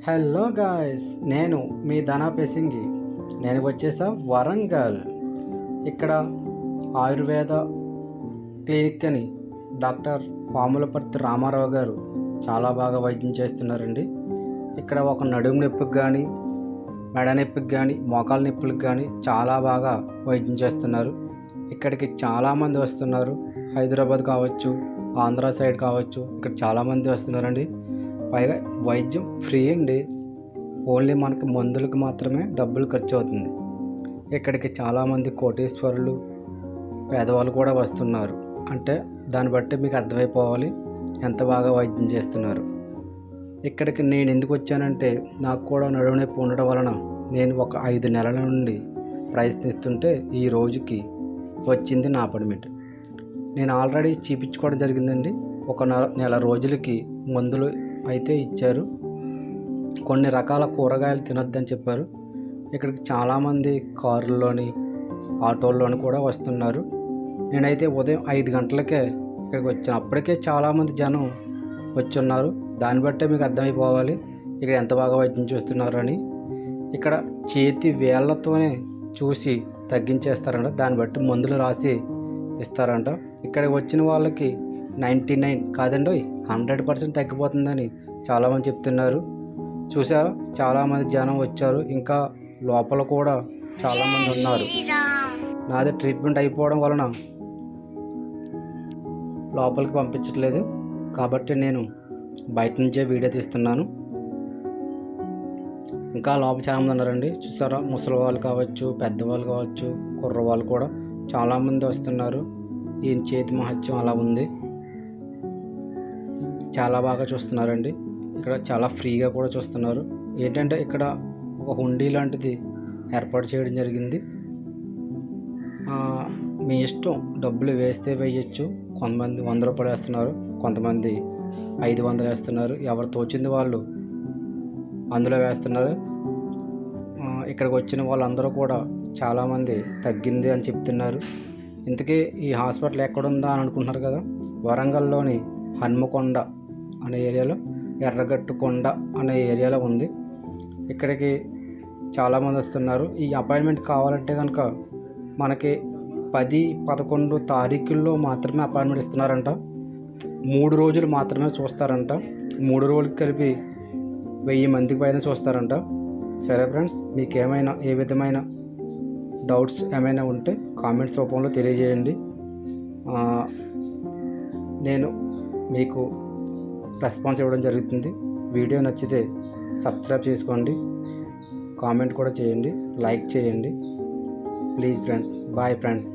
Hello guys, నేను మీ ధనా పెసింగి. నేను వచ్చేసా వరంగల్. ఇక్కడ ఆయుర్వేద క్లినిక్ అని డాక్టర్ పాములపర్తి రామారావు గారు చాలా బాగా వైద్యం చేస్తున్నారండి. ఇక్కడ ఒక నడుము నొప్పికి కానీ, మెడ నొప్పికి కానీ, మోకాల నొప్పులకు కానీ చాలా బాగా వైద్యం చేస్తున్నారు. ఇక్కడికి చాలామంది వస్తున్నారు. హైదరాబాద్ కావచ్చు, ఆంధ్ర సైడ్ కావచ్చు, ఇక్కడ చాలామంది వస్తున్నారండి. పైగా వైద్యం ఫ్రీ అండి. ఓన్లీ మనకి మందులకు మాత్రమే డబ్బులు ఖర్చు అవుతుంది. ఇక్కడికి చాలామంది కోటీశ్వరులు, పేదవాళ్ళు కూడా వస్తున్నారు. అంటే దాన్ని బట్టి మీకు అర్థమైపోవాలి ఎంత బాగా వైద్యం చేస్తున్నారు. ఇక్కడికి నేను ఎందుకు వచ్చానంటే, నాకు కూడా నడుము నొప్పి ఉండడం వలన నేను ఒక 5 నెలల నుండి ప్రయత్నిస్తుంటే ఈ రోజుకి వచ్చింది నా అపాయింట్మెంట్. నేను ఆల్రెడీ చూపించుకోవడం జరిగిందండి. ఒక నెల రోజులకి మందులు అయితే ఇచ్చారు. కొన్ని రకాల కూరగాయలు తినొద్దని చెప్పారు. ఇక్కడికి చాలామంది కారుల్లోని, ఆటోల్లోని కూడా వస్తున్నారు. నేనైతే ఉదయం 5 గంటలకే ఇక్కడికి వచ్చాను. అప్పటికే చాలామంది జనం వచ్చున్నారు. దాన్ని బట్టే మీకు అర్థమైపోవాలి ఇక్కడ ఎంత బాగా వైద్యం చేస్తున్నారు అని. ఇక్కడ చేతి వేళ్ళతోనే చూసి తగ్గించేస్తారంట. దాన్ని బట్టి మందులు రాసి ఇస్తారంట. ఇక్కడికి వచ్చిన వాళ్ళకి 99 కాదండి 100% తగ్గిపోతుందని చాలామంది చెప్తున్నారు. చూసారా, చాలామంది జనం వచ్చారు. ఇంకా లోపల కూడా చాలామంది ఉన్నారు. నాది ట్రీట్మెంట్ అయిపోవడం వలన లోపలికి పంపించట్లేదు కాబట్టి నేను బయట నుంచే వీడియో తీస్తున్నాను. ఇంకా లోపల చాలామంది ఉన్నారండి. చూసారా, ముసలి వాళ్ళు కావచ్చు, పెద్దవాళ్ళు కావచ్చు, కుర్రవాళ్ళు కూడా చాలామంది వస్తున్నారు. ఈయన చేతి మహత్యం అలా ఉంది. చాలా బాగా చూస్తున్నారండి. ఇక్కడ చాలా ఫ్రీగా కూడా చూస్తున్నారు. ఏంటంటే ఇక్కడ ఒక హుండీ లాంటిది ఏర్పాటు చేయడం జరిగింది. మీ ఇష్టం, డబ్బులు వేస్తే వేయచ్చు. కొంతమంది 100 రూపాయలు వేస్తున్నారు, కొంతమంది 500 వేస్తున్నారు. ఎవరు తోచింది వాళ్ళు అందులో వేస్తున్నారు. ఇక్కడికి వచ్చిన వాళ్ళందరూ కూడా చాలామంది తగ్గింది అని చెప్తున్నారు. ఇంతకీ ఈ హాస్పిటల్ ఎక్కడుందా అని అనుకుంటున్నారు కదా. వరంగల్లోని హన్మకొండ అనే ఏరియాలో, ఎర్రగట్టుకొండ అనే ఏరియాలో ఉంది. ఇక్కడికి చాలామంది వస్తున్నారు. ఈ అపాయింట్మెంట్ కావాలంటే కనుక మనకి 10, 11 తారీఖుల్లో మాత్రమే అపాయింట్మెంట్ ఇస్తున్నారంట. 3 రోజులు మాత్రమే చూస్తారంట. 3 రోజులకి కలిపి 1000 మందికి పైన చూస్తారంట. సరే ఫ్రెండ్స్, మీకు ఏమైనా ఏ విధమైన డౌట్స్ ఏమైనా ఉంటే కామెంట్స్ రూపంలో తెలియజేయండి. నేను మీకు రెస్పాన్స్ ఇవ్వడం జరుగుతుంది. వీడియో నచ్చితే సబ్స్క్రైబ్ చేసుకోండి, కామెంట్ కూడా చేయండి, లైక్ చేయండి ప్లీజ్ ఫ్రెండ్స్. Bye friends.